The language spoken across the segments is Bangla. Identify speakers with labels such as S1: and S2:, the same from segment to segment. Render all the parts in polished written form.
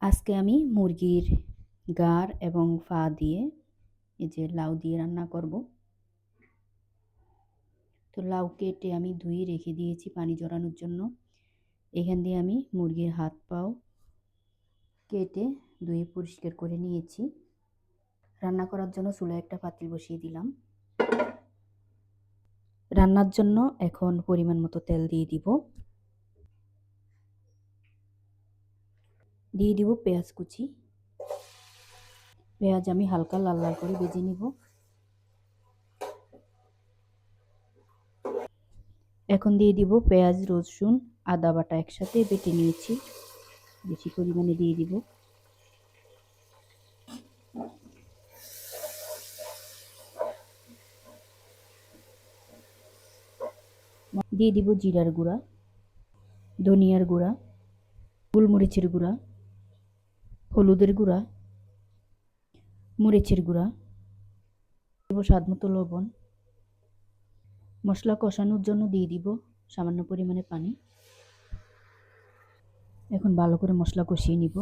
S1: আজকে আমি মুরগির গাড় এবং ফা দিয়ে এই যে লাউ দিয়ে রান্না করব। তো লাউ কেটে আমি ধুয়ে রেখে দিয়েছি পানি ঝরানোর জন্য। এখান দিয়ে আমি মুরগির হাত পাও কেটে ধুয়ে পরিষ্কার করে নিয়েছি। রান্না করার জন্য চুলায় একটা পাতিল বসিয়ে দিলাম। রান্নার জন্য এখন পরিমাণ মতো তেল দিয়ে দিব। দিয়ে দিব পেঁয়াজ কুচি। পেঁয়াজ আমি হালকা লাল লাল করে ভেজে নিব। এখন দিয়ে দিব পেঁয়াজ, রসুন, আদা বাটা একসাথে বেটে নিয়েছি, বেশি পরিমাণে দিয়ে দিব। দিয়ে দিব জিরার গুঁড়া, ধনিয়ার গুঁড়া, গোলমরিচের গুঁড়া, হলুদের গুঁড়া, মরিচের গুঁড়া, দেব স্বাদ মতো লবণ। মশলা কষানোর জন্য দিয়ে দিব সামান্য পরিমাণে পানি। এখন ভালো করে মশলা কষিয়ে নিব।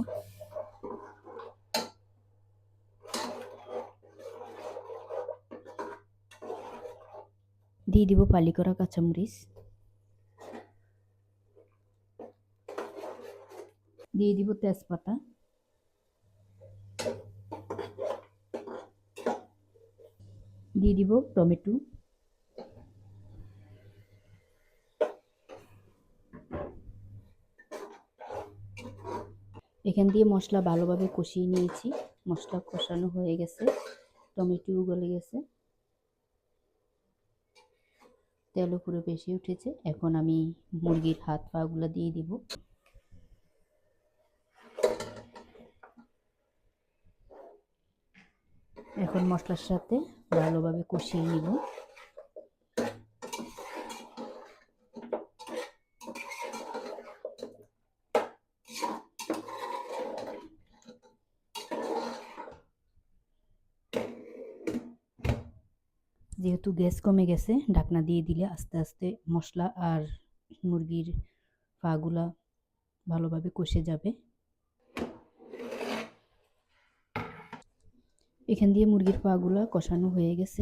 S1: দিয়ে দিব ফালি করা কাঁচামরিচ, দিয়ে দিব তেজপাতা, দিয়ে দিব টমেটো, এখান দিয়ে মশলা ভালোভাবে কষিয়ে নিয়েছি। মশলা কষানো হয়ে গেছে, টমেটো গলে গেছে, তেলও পুরো বেশি উঠেছে। এখন আমি মুরগির হাত পাগুলো দিয়ে দিব। এখন মশলার সাথে ভালোভাবে কষিয়ে নিব। যেহেতু গ্যাস কমে গেছে, ঢাকনা দিয়ে দিলে আস্তে আস্তে মশলা আর মুরগির পাগুলা ভালোভাবে কষে যাবে। এখান দিয়ে মুরগির পাগুলা কষানো হয়ে গেছে,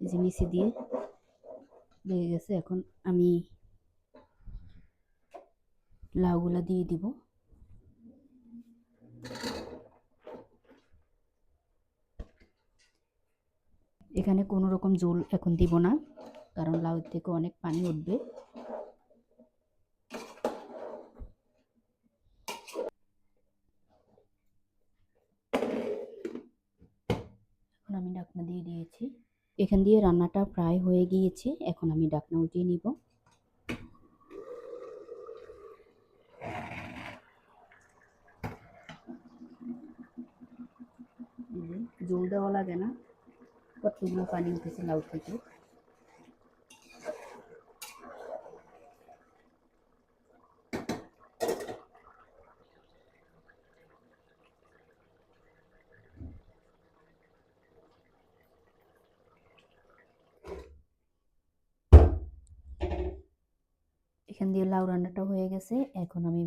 S1: যে নিচে দিয়ে লেগে গেছে। এখন আমি লাউগুলা দিয়ে দিব। এখানে কোনো রকম ঝোল এখন দিব না, কারণ লাউ থেকে অনেক পানি উঠবে। এখন আমি ঢাকনা দিয়ে দিয়েছি। এখান দিয়ে রান্নাটা প্রায় হয়ে গিয়েছে। এখন আমি ঢাকনা উঠিয়ে নিব। ঝোল দেওয়া লাগে না, কতগুলো পানি উঠেছে লাউ থেকে। এখান দিয়ে লাউ রান্নাটা হয়ে গেছে। এখন আমি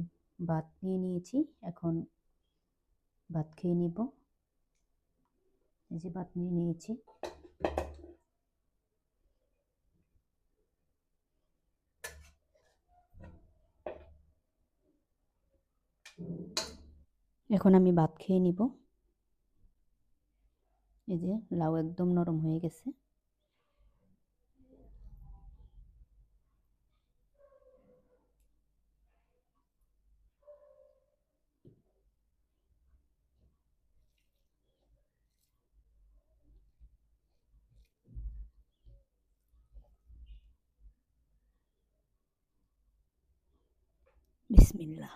S1: ভাত নিয়ে নিয়েছি, এখন ভাত খেয়ে নিব। এই যে ভাত নিয়ে নিয়েছি। এখন আমি ভাত খেয়ে নিব। এই যে লাউ একদম নরম হয়ে গেছে। বিসমিল্লাহ।